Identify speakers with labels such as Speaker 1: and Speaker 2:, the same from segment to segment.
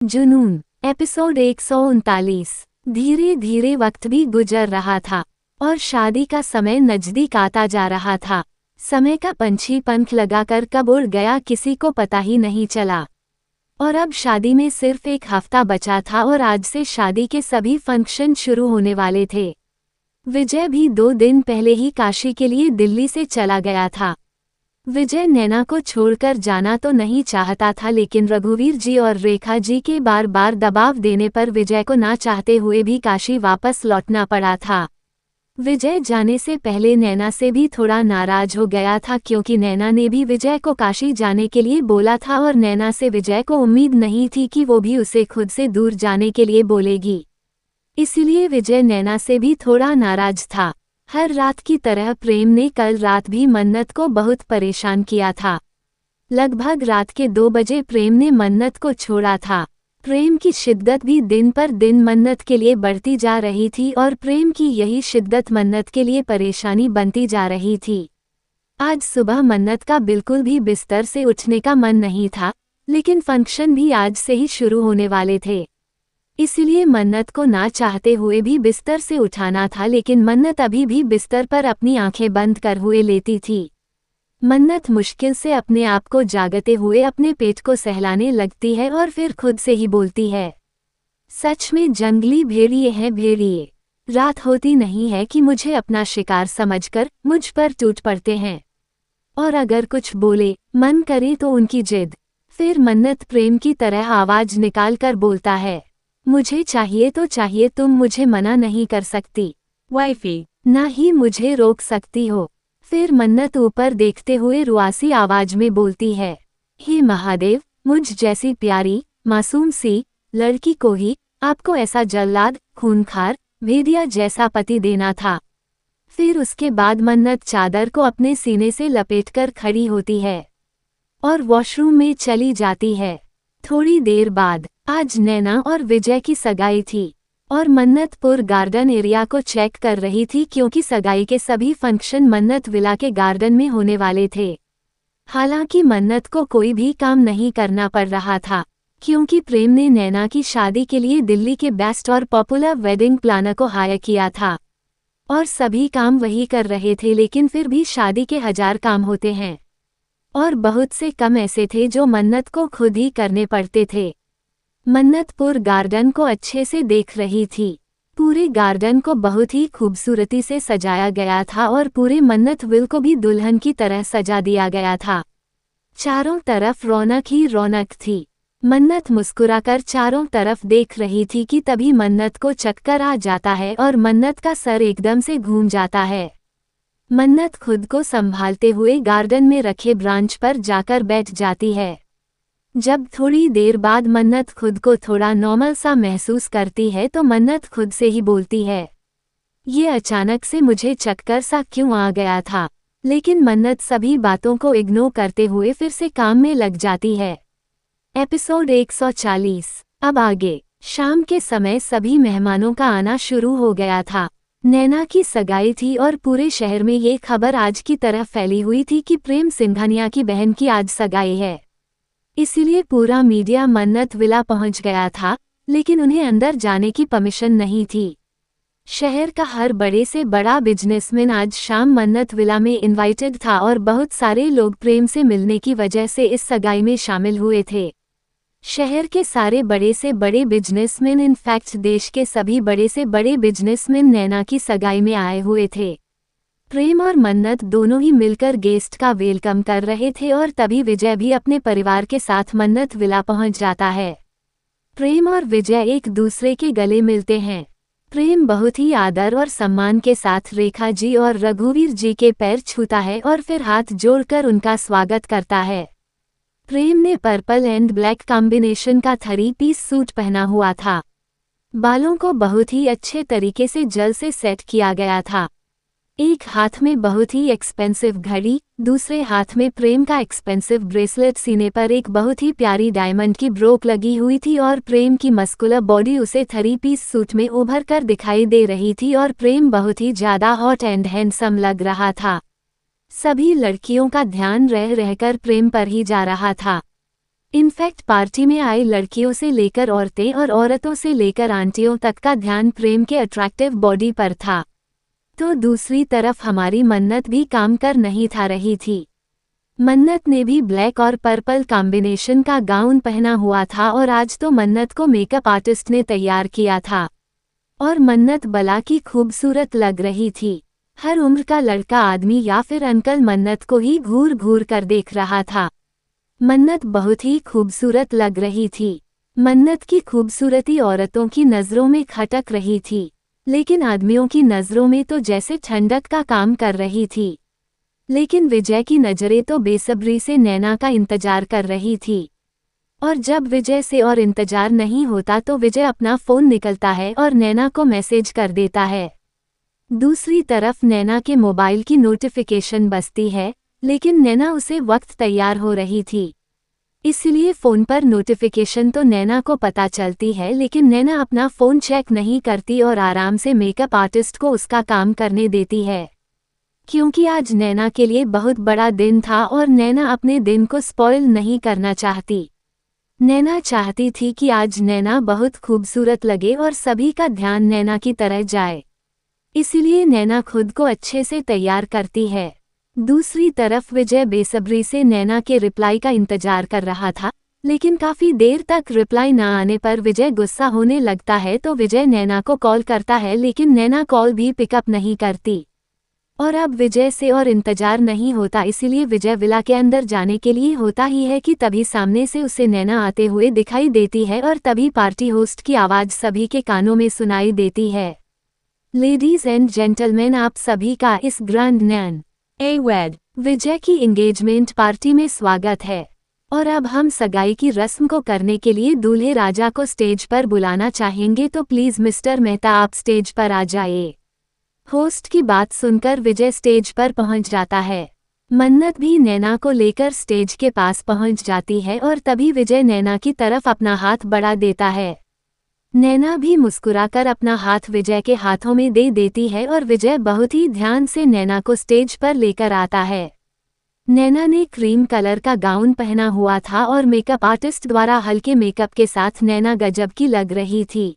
Speaker 1: जुनून एपिसोड 139। धीरे धीरे वक्त भी गुजर रहा था और शादी का समय नजदीक आता जा रहा था। समय का पंछी पंख लगाकर कब उड़ गया किसी को पता ही नहीं चला। और अब शादी में सिर्फ एक हफ्ता बचा था और आज से शादी के सभी फंक्शन शुरू होने वाले थे। विजय भी 2 दिन पहले ही काशी के लिए दिल्ली से चला गया था। विजय नैना को छोड़कर जाना तो नहीं चाहता था, लेकिन रघुवीर जी और रेखा जी के बार बार दबाव देने पर विजय को ना चाहते हुए भी काशी वापस लौटना पड़ा था। विजय जाने से पहले नैना से भी थोड़ा नाराज हो गया था, क्योंकि नैना ने भी विजय को काशी जाने के लिए बोला था और नैना से विजय को उम्मीद नहीं थी कि वो भी उसे खुद से दूर जाने के लिए बोलेगी। इसलिए विजय नैना से भी थोड़ा नाराज था। हर रात की तरह प्रेम ने कल रात भी मन्नत को बहुत परेशान किया था। लगभग रात के 2 बजे प्रेम ने मन्नत को छोड़ा था। प्रेम की शिद्दत भी दिन पर दिन मन्नत के लिए बढ़ती जा रही थी और प्रेम की यही शिद्दत मन्नत के लिए परेशानी बनती जा रही थी। आज सुबह मन्नत का बिल्कुल भी बिस्तर से उठने का मन नहीं था, लेकिन फंक्शन भी आज से ही शुरू होने वाले थे। इसलिए मन्नत को ना चाहते हुए भी बिस्तर से उठाना था, लेकिन मन्नत अभी भी बिस्तर पर अपनी आंखें बंद कर हुए लेती थी। मन्नत मुश्किल से अपने आप को जागते हुए अपने पेट को सहलाने लगती है और फिर खुद से ही बोलती है, सच में जंगली भेड़िए हैं भेड़िए। रात होती नहीं है कि मुझे अपना शिकार समझकर मुझ पर टूट पड़ते हैं, और अगर कुछ बोले मन करे तो उनकी जिद। फिर मन्नत प्रेम की तरह आवाज निकाल कर बोलता है, मुझे चाहिए तो चाहिए, तुम मुझे मना नहीं कर सकती वाइफी, ना ही मुझे रोक सकती हो। फिर मन्नत ऊपर देखते हुए रुआसी आवाज में बोलती है, हे महादेव, मुझ जैसी प्यारी मासूम सी लड़की को ही आपको ऐसा जल्लाद खूनखार भेदिया जैसा पति देना था। फिर उसके बाद मन्नत चादर को अपने सीने से लपेटकर खड़ी होती है और वॉशरूम में चली जाती है। थोड़ी देर बाद आज नैना और विजय की सगाई थी और मन्नत पुर गार्डन एरिया को चेक कर रही थी, क्योंकि सगाई के सभी फंक्शन मन्नत विला के गार्डन में होने वाले थे। हालांकि मन्नत को कोई भी काम नहीं करना पड़ रहा था, क्योंकि प्रेम ने नैना की शादी के लिए दिल्ली के बेस्ट और पॉपुलर वेडिंग प्लानर को हायर किया था और सभी काम वही कर रहे थे। लेकिन फिर भी शादी के 1000 काम होते हैं और बहुत से कम ऐसे थे जो मन्नत को खुद ही करने पड़ते थे। मन्नत पुर गार्डन को अच्छे से देख रही थी। पूरे गार्डन को बहुत ही खूबसूरती से सजाया गया था और पूरे मन्नत विल को भी दुल्हन की तरह सजा दिया गया था। चारों तरफ रौनक ही रौनक थी। मन्नत मुस्कुराकर चारों तरफ देख रही थी कि तभी मन्नत को चक्कर आ जाता है और मन्नत का सर एकदम से घूम जाता है। मन्नत खुद को संभालते हुए गार्डन में रखे ब्रांच पर जाकर बैठ जाती है। जब थोड़ी देर बाद मन्नत खुद को थोड़ा नॉर्मल सा महसूस करती है तो मन्नत खुद से ही बोलती है, ये अचानक से मुझे चक्कर सा क्यों आ गया था। लेकिन मन्नत सभी बातों को इग्नोर करते हुए फिर से काम में लग जाती है। एपिसोड 140। अब आगे। शाम के समय सभी मेहमानों का आना शुरू हो गया था। नैना की सगाई थी और पूरे शहर में ये खबर आज की तरह फैली हुई थी कि प्रेम सिंघानिया की बहन की आज सगाई है। इसीलिए पूरा मीडिया मन्नत विला पहुंच गया था, लेकिन उन्हें अंदर जाने की परमिशन नहीं थी। शहर का हर बड़े से बड़ा बिजनेसमैन आज शाम मन्नत विला में इनवाइटेड था और बहुत सारे लोग प्रेम से मिलने की वजह से इस सगाई में शामिल हुए थे। शहर के सारे बड़े से बड़े बिजनेसमैन, इनफैक्ट देश के सभी बड़े से बड़े बिजनेसमैन नैना की सगाई में आए हुए थे। प्रेम और मन्नत दोनों ही मिलकर गेस्ट का वेलकम कर रहे थे और तभी विजय भी अपने परिवार के साथ मन्नत विला पहुंच जाता है। प्रेम और विजय एक दूसरे के गले मिलते हैं। प्रेम बहुत ही आदर और सम्मान के साथ रेखा जी और रघुवीर जी के पैर छूता है और फिर हाथ जोड़कर उनका स्वागत करता है। प्रेम ने पर्पल एंड ब्लैक कॉम्बिनेशन का 3 पीस सूट पहना हुआ था। बालों को बहुत ही अच्छे तरीके से जेल से सेट किया गया था। एक हाथ में बहुत ही एक्सपेंसिव घड़ी, दूसरे हाथ में प्रेम का एक्सपेंसिव ब्रेसलेट, सीने पर एक बहुत ही प्यारी डायमंड की ब्रोक लगी हुई थी और प्रेम की मस्कुलर बॉडी उसे 3 पीस सूट में उभर कर दिखाई दे रही थी और प्रेम बहुत ही ज्यादा हॉट एंड हैंडसम लग रहा था। सभी लड़कियों का ध्यान रह रहकर प्रेम पर ही जा रहा था। इनफैक्ट पार्टी में आई लड़कियों से लेकर औरतें और औरतों से लेकर आंटियों तक का ध्यान प्रेम के अट्रैक्टिव बॉडी पर था। तो दूसरी तरफ हमारी मन्नत भी काम कर नहीं था रही थी। मन्नत ने भी ब्लैक और पर्पल कॉम्बिनेशन का गाउन पहना हुआ था और आज तो मन्नत को मेकअप आर्टिस्ट ने तैयार किया था और मन्नत बला की खूबसूरत लग रही थी। हर उम्र का लड़का आदमी या फिर अंकल मन्नत को ही घूर घूर कर देख रहा था। मन्नत बहुत ही खूबसूरत लग रही थी। मन्नत की खूबसूरती औरतों की नज़रों में खटक रही थी, लेकिन आदमियों की नज़रों में तो जैसे ठंडक का काम कर रही थी। लेकिन विजय की नज़रें तो बेसब्री से नैना का इंतजार कर रही थी। और जब विजय से और इंतजार नहीं होता तो विजय अपना फ़ोन निकलता है और नैना को मैसेज कर देता है। दूसरी तरफ नैना के मोबाइल की नोटिफिकेशन बजती है, लेकिन नैना उसे वक्त तैयार हो रही थी, इसलिए फ़ोन पर नोटिफिकेशन तो नैना को पता चलती है, लेकिन नैना अपना फ़ोन चेक नहीं करती और आराम से मेकअप आर्टिस्ट को उसका काम करने देती है, क्योंकि आज नैना के लिए बहुत बड़ा दिन था और नैना अपने दिन को स्पॉइल नहीं करना चाहती। नैना चाहती थी कि आज नैना बहुत खूबसूरत लगे और सभी का ध्यान नैना की तरफ जाए, इसलिए नैना खुद को अच्छे से तैयार करती है। दूसरी तरफ विजय बेसब्री से नैना के रिप्लाई का इंतजार कर रहा था, लेकिन काफ़ी देर तक रिप्लाई न आने पर विजय गुस्सा होने लगता है तो विजय नैना को कॉल करता है, लेकिन नैना कॉल भी पिकअप नहीं करती। और अब विजय से और इंतजार नहीं होता, इसीलिए विजय विला के अंदर जाने के लिए होता ही है कि तभी सामने से उसे नैना आते हुए दिखाई देती है और तभी पार्टी होस्ट की आवाज़ सभी के कानों में सुनाई देती है। लेडीज एंड जेंटलमैन, आप सभी का इस ग्रैंड नैन एवेड विजय की एंगेजमेंट पार्टी में स्वागत है। और अब हम सगाई की रस्म को करने के लिए दूल्हे राजा को स्टेज पर बुलाना चाहेंगे, तो प्लीज़ मिस्टर मेहता आप स्टेज पर आ जाइए। होस्ट की बात सुनकर विजय स्टेज पर पहुंच जाता है। मन्नत भी नैना को लेकर स्टेज के पास पहुंच जाती है और तभी विजय नैना की तरफ अपना हाथ बढ़ा देता है। नैना भी मुस्कुराकर अपना हाथ विजय के हाथों में दे देती है और विजय बहुत ही ध्यान से नैना को स्टेज पर लेकर आता है। नैना ने क्रीम कलर का गाउन पहना हुआ था और मेकअप आर्टिस्ट द्वारा हल्के मेकअप के साथ नैना गजब की लग रही थी।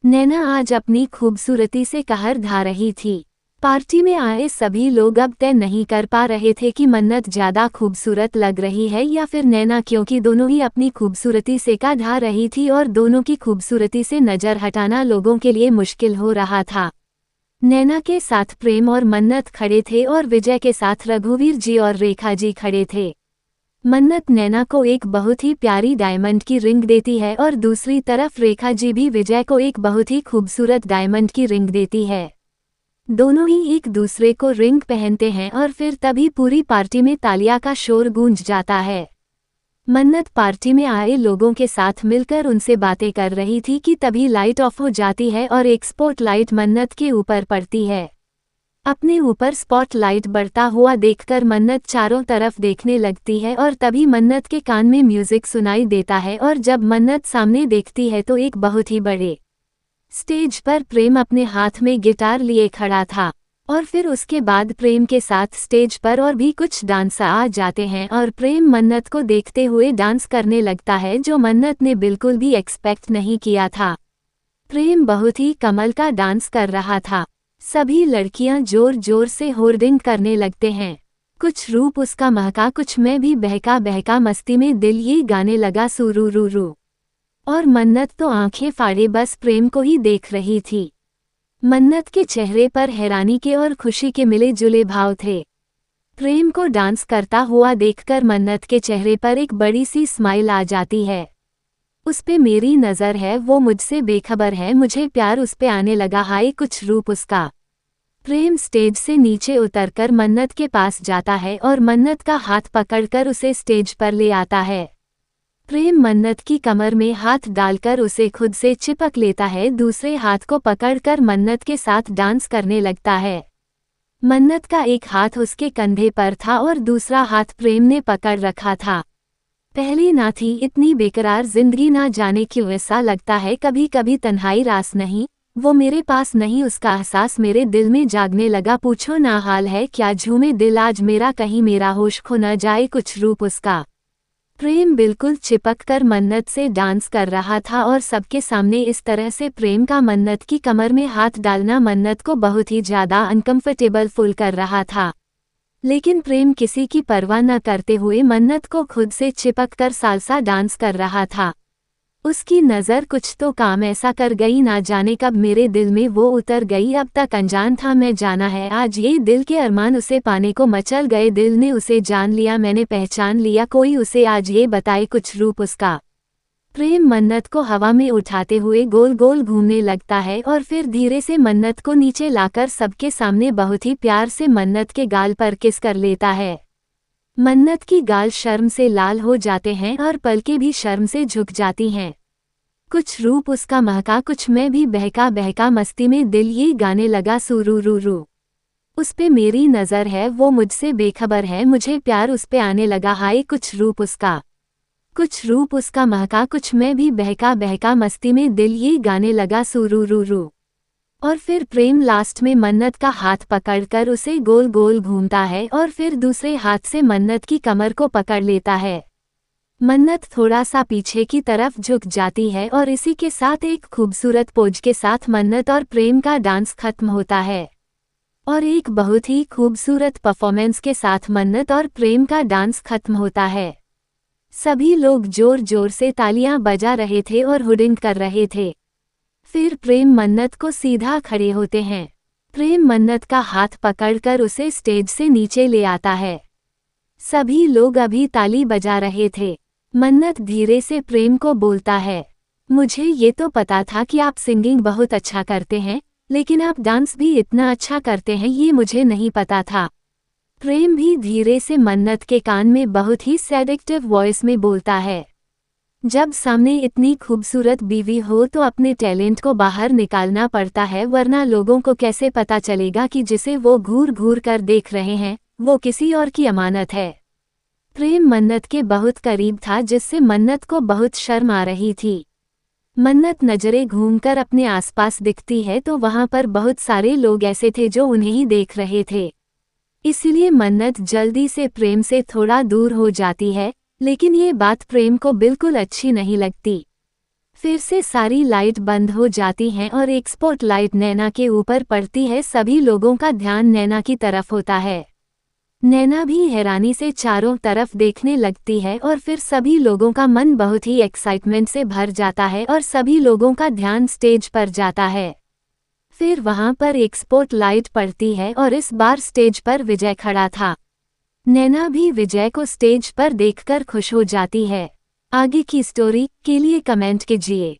Speaker 1: नैना आज अपनी खूबसूरती से कहर ढा रही थी। पार्टी में आए सभी लोग अब तय नहीं कर पा रहे थे कि मन्नत ज़्यादा खूबसूरत लग रही है या फिर नैना, क्योंकि दोनों ही अपनी खूबसूरती से का ढा रही थी और दोनों की खूबसूरती से नज़र हटाना लोगों के लिए मुश्किल हो रहा था। नैना के साथ प्रेम और मन्नत खड़े थे और विजय के साथ रघुवीर जी और रेखा जी खड़े थे। मन्नत नैना को एक बहुत ही प्यारी डायमंड की रिंग देती है और दूसरी तरफ रेखा जी भी विजय को एक बहुत ही खूबसूरत डायमंड की रिंग देती है। दोनों ही एक दूसरे को रिंग पहनते हैं और फिर तभी पूरी पार्टी में तालियां का शोर गूंज जाता है। मन्नत पार्टी में आए लोगों के साथ मिलकर उनसे बातें कर रही थी कि तभी लाइट ऑफ हो जाती है और एक स्पॉट लाइट मन्नत के ऊपर पड़ती है। अपने ऊपर स्पॉट लाइट बढ़ता हुआ देखकर मन्नत चारों तरफ देखने लगती है और तभी मन्नत के कान में म्यूजिक सुनाई देता है और जब मन्नत सामने देखती है तो एक बहुत ही बड़े स्टेज पर प्रेम अपने हाथ में गिटार लिए खड़ा था। और फिर उसके बाद प्रेम के साथ स्टेज पर और भी कुछ डांसर आ जाते हैं और प्रेम मन्नत को देखते हुए डांस करने लगता है, जो मन्नत ने बिल्कुल भी एक्सपेक्ट नहीं किया था। प्रेम बहुत ही कमाल का डांस कर रहा था। सभी लड़कियां जोर जोर से होर्डिंग करने लगते हैं। कुछ रूप उसका महका, कुछ मैं भी बहका बहका मस्ती में दिल ये गाने लगा सुरूरूरू। और मन्नत तो आंखें फाड़े बस प्रेम को ही देख रही थी। मन्नत के चेहरे पर हैरानी के और खुशी के मिले जुले भाव थे। प्रेम को डांस करता हुआ देखकर मन्नत के चेहरे पर एक बड़ी सी स्माइल आ जाती है। उस पे मेरी नज़र है, वो मुझसे बेखबर है, मुझे प्यार उस पे आने लगा, हाय कुछ रूप उसका। प्रेम स्टेज से नीचे उतरकर मन्नत के पास जाता है और मन्नत का हाथ पकड़कर उसे स्टेज पर ले आता है। प्रेम मन्नत की कमर में हाथ डालकर उसे खुद से चिपक लेता है, दूसरे हाथ को पकड़कर मन्नत के साथ डांस करने लगता है। मन्नत का एक हाथ उसके कंधे पर था और दूसरा हाथ प्रेम ने पकड़ रखा था। पहले ना थी इतनी बेकरार जिंदगी, ना जाने क्यों ऐसा लगता है कभी कभी तन्हाई रास नहीं, वो मेरे पास नहीं, उसका एहसास मेरे दिल में जागने लगा, पूछो ना हाल है क्या, झूमे दिल आज मेरा, कहीं मेरा होश खो न जाए, कुछ रूप उसका। प्रेम बिल्कुल चिपक कर मन्नत से डांस कर रहा था और सबके सामने इस तरह से प्रेम का मन्नत की कमर में हाथ डालना मन्नत को बहुत ही ज़्यादा अनकंफर्टेबल फील कर रहा था। लेकिन प्रेम किसी की परवाह न करते हुए मन्नत को खुद से चिपक कर सालसा डांस कर रहा था। उसकी नज़र कुछ तो काम ऐसा कर गई, ना जाने कब मेरे दिल में वो उतर गई। अब तक अनजान था मैं, जाना है आज ये दिल के अरमान उसे पाने को मचल गए। दिल ने उसे जान लिया, मैंने पहचान लिया, कोई उसे आज ये बताए कुछ रूप उसका। प्रेम मन्नत को हवा में उठाते हुए गोल गोल घूमने लगता है और फिर धीरे से मन्नत को नीचे लाकर सबके सामने बहुत ही प्यार से मन्नत के गाल पर किस कर लेता है। मन्नत की गाल शर्म से लाल हो जाते हैं और पलकें भी शर्म से झुक जाती हैं। कुछ रूप उसका महका, कुछ मैं भी बहका बहका, मस्ती में दिल ये गाने लगा सुरूरूरू। उस पे मेरी नज़र है, वो मुझसे बेखबर है, मुझे प्यार उस पे आने लगा। हाय कुछ रूप उसका महका, कुछ मैं भी बहका बहका, मस्ती में दिल ये गाने लगा सुरूरूरू। और फिर प्रेम लास्ट में मन्नत का हाथ पकड़कर उसे गोल गोल घूमता है और फिर दूसरे हाथ से मन्नत की कमर को पकड़ लेता है। मन्नत थोड़ा सा पीछे की तरफ झुक जाती है और इसी के साथ एक खूबसूरत पोज के साथ मन्नत और प्रेम का डांस खत्म होता है। और एक बहुत ही खूबसूरत परफॉर्मेंस के साथ मन्नत और प्रेम का डांस खत्म होता है। सभी लोग जोर जोर से तालियां बजा रहे थे और हुडिंग कर रहे थे। फिर प्रेम मन्नत को सीधा खड़े होते हैं। प्रेम मन्नत का हाथ पकड़कर उसे स्टेज से नीचे ले आता है। सभी लोग अभी ताली बजा रहे थे। मन्नत धीरे से प्रेम को बोलता है, मुझे ये तो पता था कि आप सिंगिंग बहुत अच्छा करते हैं, लेकिन आप डांस भी इतना अच्छा करते हैं ये मुझे नहीं पता था। प्रेम भी धीरे से मन्नत के कान में बहुत ही सेडक्टिव वॉइस में बोलता है, जब सामने इतनी खूबसूरत बीवी हो तो अपने टैलेंट को बाहर निकालना पड़ता है, वरना लोगों को कैसे पता चलेगा कि जिसे वो घूर घूर कर देख रहे हैं वो किसी और की अमानत है। प्रेम मन्नत के बहुत करीब था, जिससे मन्नत को बहुत शर्म आ रही थी। मन्नत नजरें घूमकर अपने आसपास दिखती है तो वहां पर बहुत सारे लोग ऐसे थे जो उन्हें ही देख रहे थे। इसलिए मन्नत जल्दी से प्रेम से थोड़ा दूर हो जाती है, लेकिन ये बात प्रेम को बिल्कुल अच्छी नहीं लगती। फिर से सारी लाइट बंद हो जाती हैं और एक स्पॉटलाइट नैना के ऊपर पड़ती है। सभी लोगों का ध्यान नैना की तरफ होता है। नैना भी हैरानी से चारों तरफ देखने लगती है और फिर सभी लोगों का मन बहुत ही एक्साइटमेंट से भर जाता है और सभी लोगों का ध्यान स्टेज पर जाता है। फिर वहां पर एक स्पॉटलाइट पड़ती है और इस बार स्टेज पर विजय खड़ा था। नैना भी विजय को स्टेज पर देखकर खुश हो जाती है। आगे की स्टोरी के लिए कमेंट कीजिए।